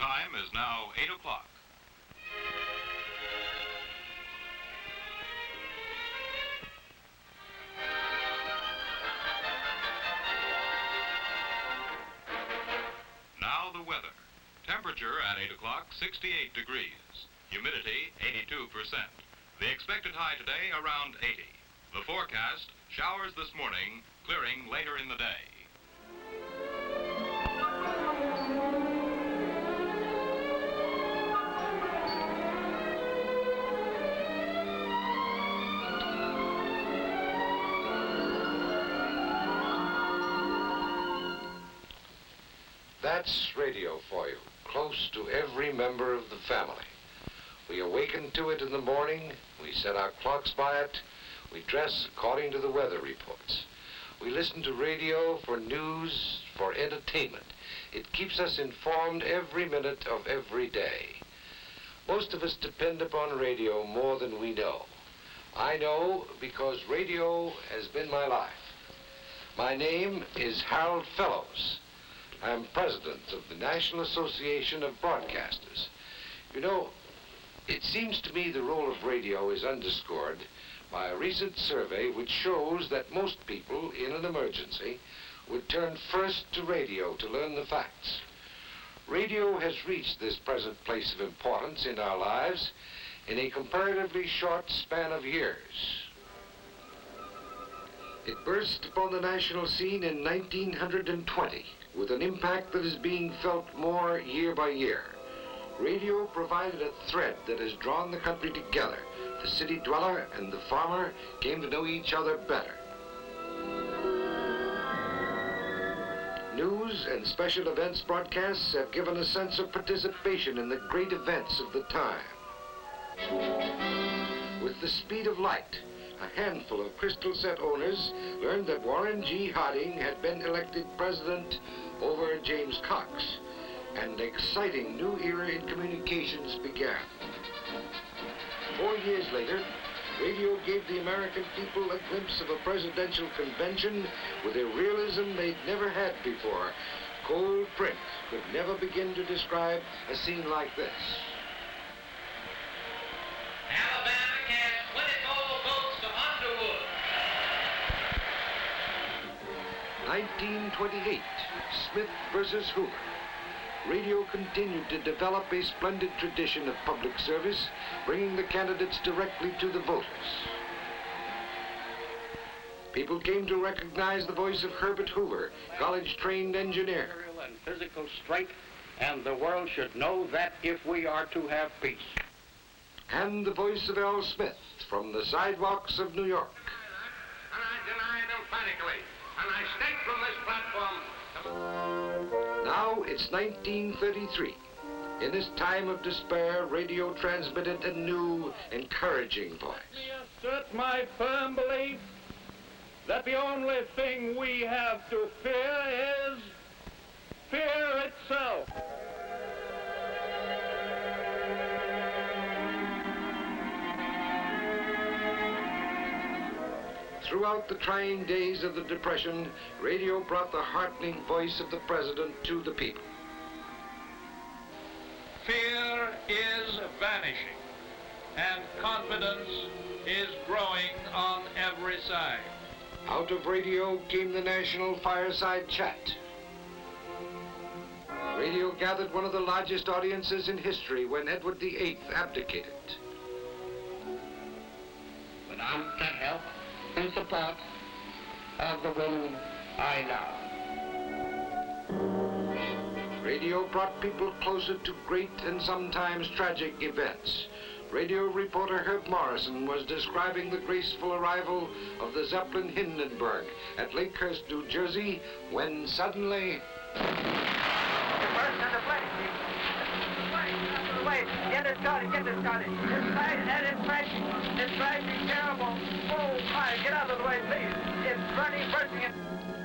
time is now 8 o'clock. Now the weather. Temperature at 8 o'clock, 68 degrees. Humidity, 82%. The expected high today, around 80. The forecast, showers this morning, clearing later in the day. That's radio for you, close to every member of the family. We awaken to it in the morning, we set our clocks by it, we dress according to the weather reports. We listen to radio for news, for entertainment. It keeps us informed every minute of every day. Most of us depend upon radio more than we know. I know because radio has been my life. My name is Harold Fellows. I'm president of the National Association of Broadcasters. You know, it seems to me the role of radio is underscored by a recent survey which shows that most people in an emergency would turn first to radio to learn the facts. Radio has reached this present place of importance in our lives in a comparatively short span of years. It burst upon the national scene in 1920 with an impact that is being felt more year by year. Radio provided a thread that has drawn the country together. The city dweller and the farmer came to know each other better. News and special events broadcasts have given a sense of participation in the great events of the time. With the speed of light, a handful of crystal set owners learned that Warren G. Harding had been elected president over James Cox, and an exciting new era in communications began. 4 years later, radio gave the American people a glimpse of a presidential convention with a realism they'd never had before. Cold print could never begin to describe a scene like this. Alabama cast 24 votes to Underwood. 1928, Smith versus Hoover. Radio continued to develop a splendid tradition of public service, bringing the candidates directly to the voters. People came to recognize the voice of Herbert Hoover, college-trained engineer. And physical strength, and the world should know that if we are to have peace. And the voice of Al Smith from the sidewalks of New York. And I deny it emphatically, and I state from this platform. Now it's 1933. In this time of despair, radio transmitted a new, encouraging voice. Let me assert my firm belief that the only thing we have to fear is fear itself. Throughout the trying days of the Depression, radio brought the heartening voice of the president to the people. Fear is vanishing, and confidence is growing on every side. Out of radio came the National Fireside Chat. Radio gathered one of the largest audiences in history when Edward VIII abdicated. Without the help and support of the women I love. Radio brought people closer to great and sometimes tragic events. Radio reporter Herb Morrison was describing the graceful arrival of the Zeppelin Hindenburg at Lakehurst, New Jersey, when suddenly... Get it started. It's crashing, and it's crashing. It's crashing terrible. Oh, my, get out of the way, please. It's bursting.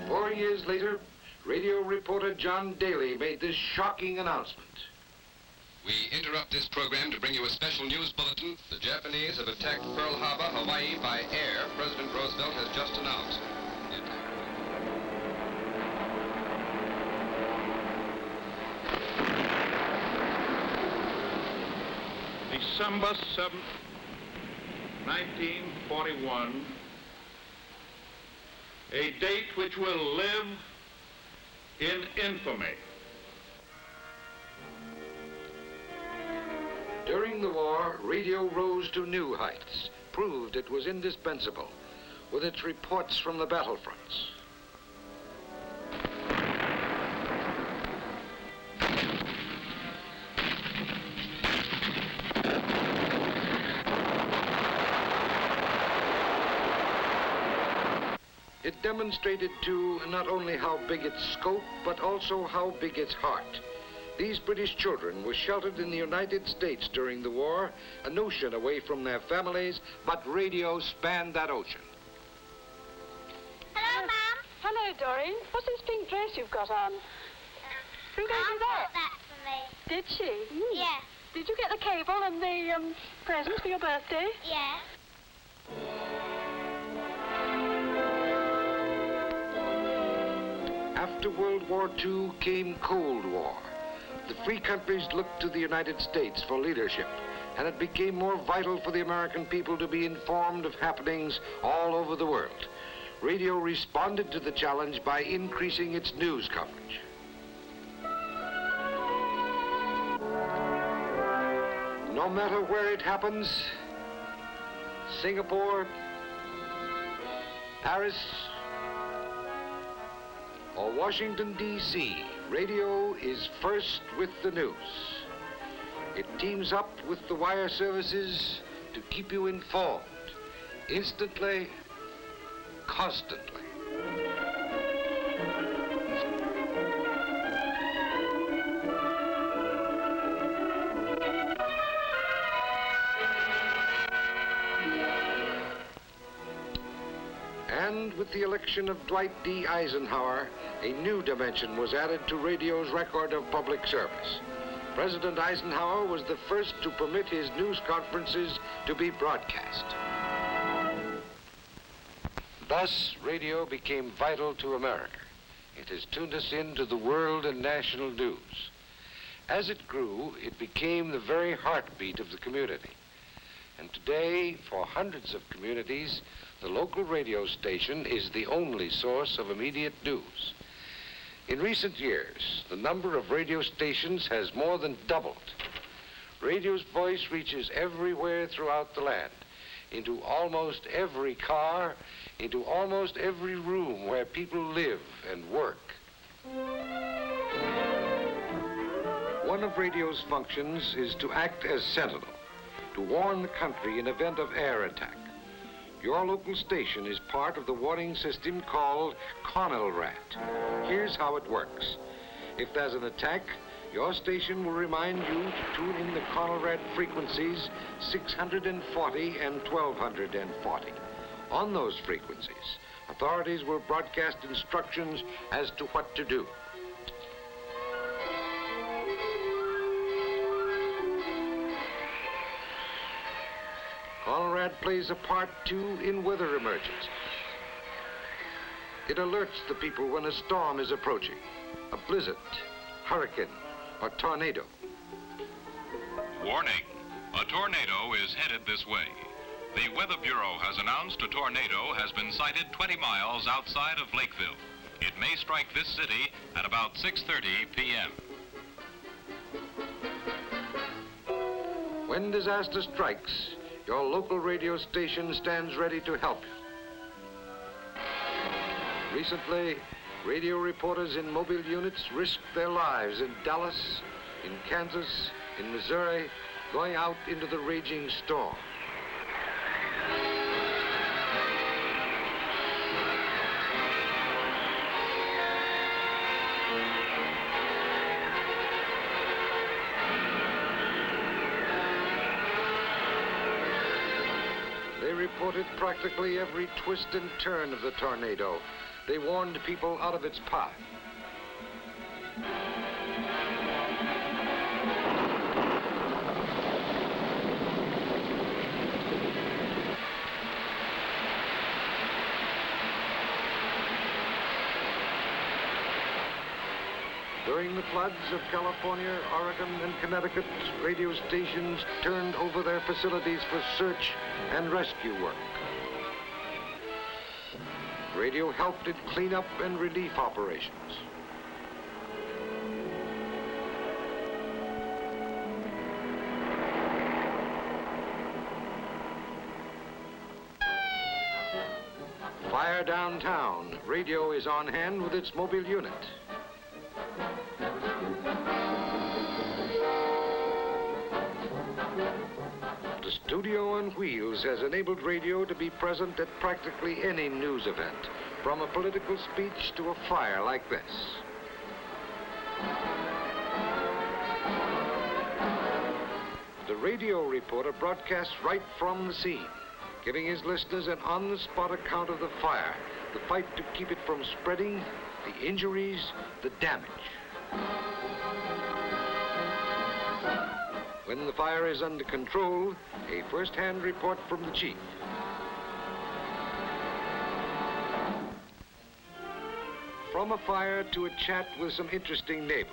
4 years later, radio reporter John Daly made this shocking announcement. We interrupt this program to bring you a special news bulletin. The Japanese have attacked Pearl Harbor, Hawaii by air. President Roosevelt has just announced. December 7th, 1941, a date which will live in infamy. During the war, radio rose to new heights, proved it was indispensable, with its reports from the battlefronts. It demonstrated, too, not only how big its scope, but also how big its heart. These British children were sheltered in the United States during the war, an ocean away from their families, but radio spanned that ocean. Hello, Mum. Hello, Doreen. What's this pink dress you've got on? Who gave you that? bought that for me. Did she? Yeah. Did you get the cable and the present for your birthday? Yeah. After World War II came Cold War. The free countries looked to the United States for leadership, and it became more vital for the American people to be informed of happenings all over the world. Radio responded to the challenge by increasing its news coverage. No matter where it happens, Singapore, Paris, or Washington, D.C., radio is first with the news. It teams up with the wire services to keep you informed, instantly, constantly. And with the election of Dwight D. Eisenhower, a new dimension was added to radio's record of public service. President Eisenhower was the first to permit his news conferences to be broadcast. Thus, radio became vital to America. It has tuned us into the world and national news. As it grew, it became the very heartbeat of the community. And today, for hundreds of communities, the local radio station is the only source of immediate news. In recent years, the number of radio stations has more than doubled. Radio's voice reaches everywhere throughout the land, into almost every car, into almost every room where people live and work. One of radio's functions is to act as sentinel, to warn the country in event of air attack. Your local station is part of the warning system called CONELRAT. Here's how it works. If there's an attack, your station will remind you to tune in the CONELRAT frequencies 640 and 1240. On those frequencies, authorities will broadcast instructions as to what to do. CONELRAT plays a part, too, in weather emergencies. It alerts the people when a storm is approaching, a blizzard, hurricane, or tornado. Warning, a tornado is headed this way. The Weather Bureau has announced a tornado has been sighted 20 miles outside of Lakeville. It may strike this city at about 6:30 p.m. When disaster strikes, your local radio station stands ready to help you. Recently, radio reporters in mobile units risked their lives in Dallas, in Kansas, in Missouri, going out into the raging storm. They reported practically every twist and turn of the tornado. They warned people out of its path. During the floods of California, Oregon, and Connecticut, radio stations turned over their facilities for search and rescue work. Radio helped in cleanup and relief operations. Fire downtown. Radio is on hand with its mobile unit. The studio on wheels has enabled radio to be present at practically any news event, from a political speech to a fire like this. The radio reporter broadcasts right from the scene, giving his listeners an on-the-spot account of the fire, the fight to keep it from spreading, the injuries, the damage. When the fire is under control, a first-hand report from the chief. From a fire to a chat with some interesting neighbors.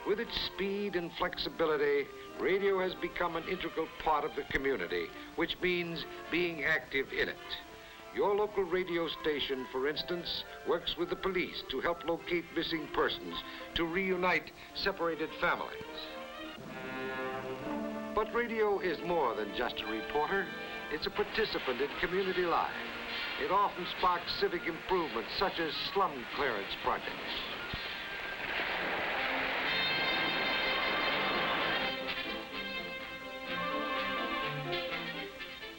With its speed and flexibility, radio has become an integral part of the community, which means being active in it. Your local radio station, for instance, works with the police to help locate missing persons, to reunite separated families. But radio is more than just a reporter. It's a participant in community life. It often sparks civic improvements, such as slum clearance projects.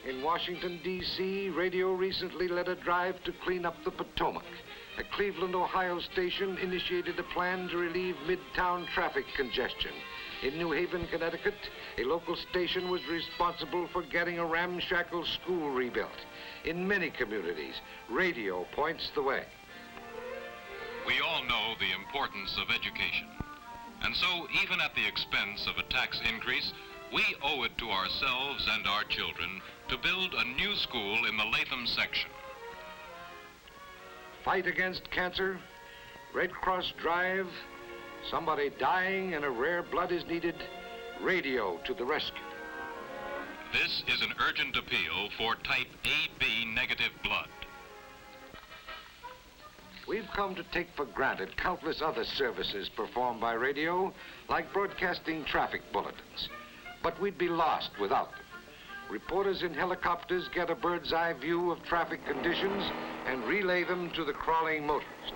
In Washington, D.C., radio recently led a drive to clean up the Potomac. A Cleveland, Ohio station initiated a plan to relieve midtown traffic congestion. In New Haven, Connecticut, a local station was responsible for getting a ramshackle school rebuilt. In many communities, radio points the way. We all know the importance of education. And so, even at the expense of a tax increase, we owe it to ourselves and our children to build a new school in the Latham section. Fight against cancer, Red Cross drive, somebody dying and a rare blood is needed, radio to the rescue. This is an urgent appeal for type AB negative blood. We've come to take for granted countless other services performed by radio, like broadcasting traffic bulletins. But we'd be lost without them. Reporters in helicopters get a bird's eye view of traffic conditions and relay them to the crawling motorist.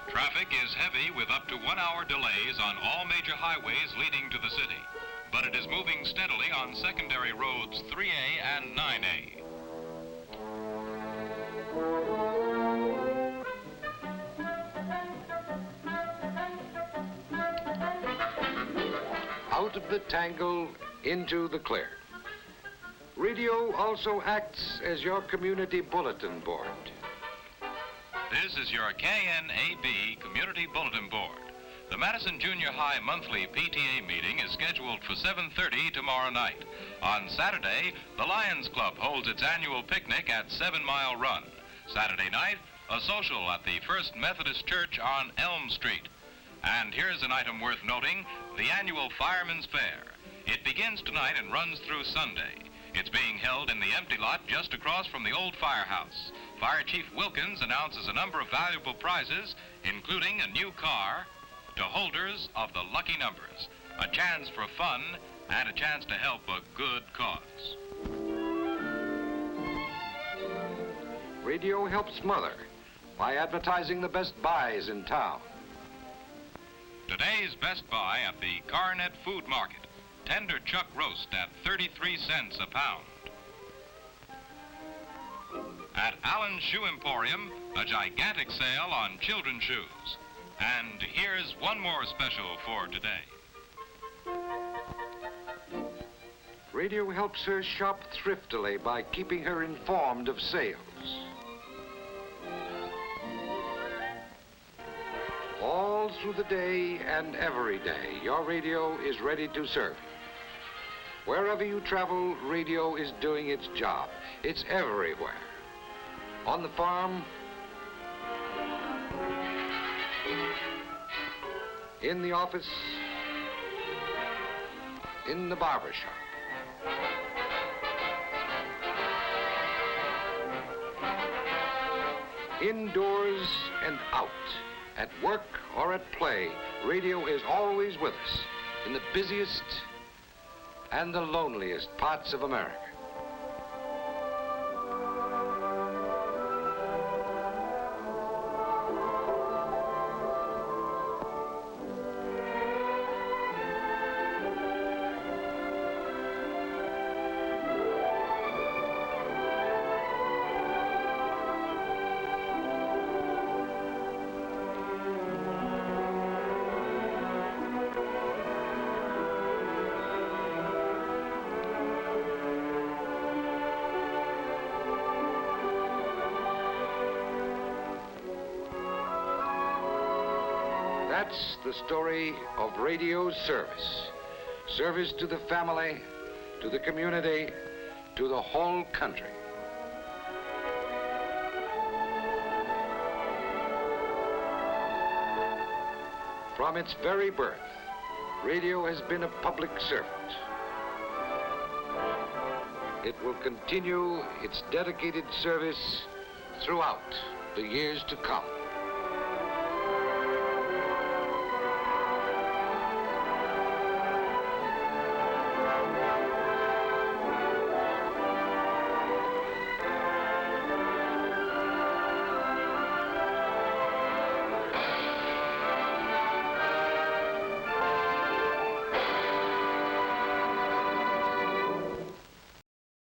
Traffic is heavy with up to 1 hour delays on all major highways leading to the city, but it is moving steadily on secondary roads 3A and 9A. Out of the tangle, into the clear. Radio also acts as your community bulletin board. This is your KNAB Community Bulletin Board. The Madison Junior High monthly PTA meeting is scheduled for 7:30 tomorrow night. On Saturday, the Lions Club holds its annual picnic at 7 Mile Run. Saturday night, a social at the First Methodist Church on Elm Street. And here's an item worth noting, the annual Fireman's Fair. It begins tonight and runs through Sunday. It's being held in the empty lot just across from the old firehouse. Fire Chief Wilkins announces a number of valuable prizes, including a new car, to holders of the lucky numbers, a chance for fun, and a chance to help a good cause. Radio helps Mother by advertising the best buys in town. Today's Best Buy at the Carnet Food Market. Tender chuck roast at 33 cents a pound. At Allen's Shoe Emporium, a gigantic sale on children's shoes. And here's one more special for today. Radio helps her shop thriftily by keeping her informed of sales. All through the day and every day, your radio is ready to serve you. Wherever you travel, radio is doing its job. It's everywhere. On the farm, in the office, in the barber shop. Indoors and out, at work or at play, radio is always with us in the busiest and the loneliest parts of America. That's the story of radio service. Service to the family, to the community, to the whole country. From its very birth, radio has been a public servant. It will continue its dedicated service throughout the years to come.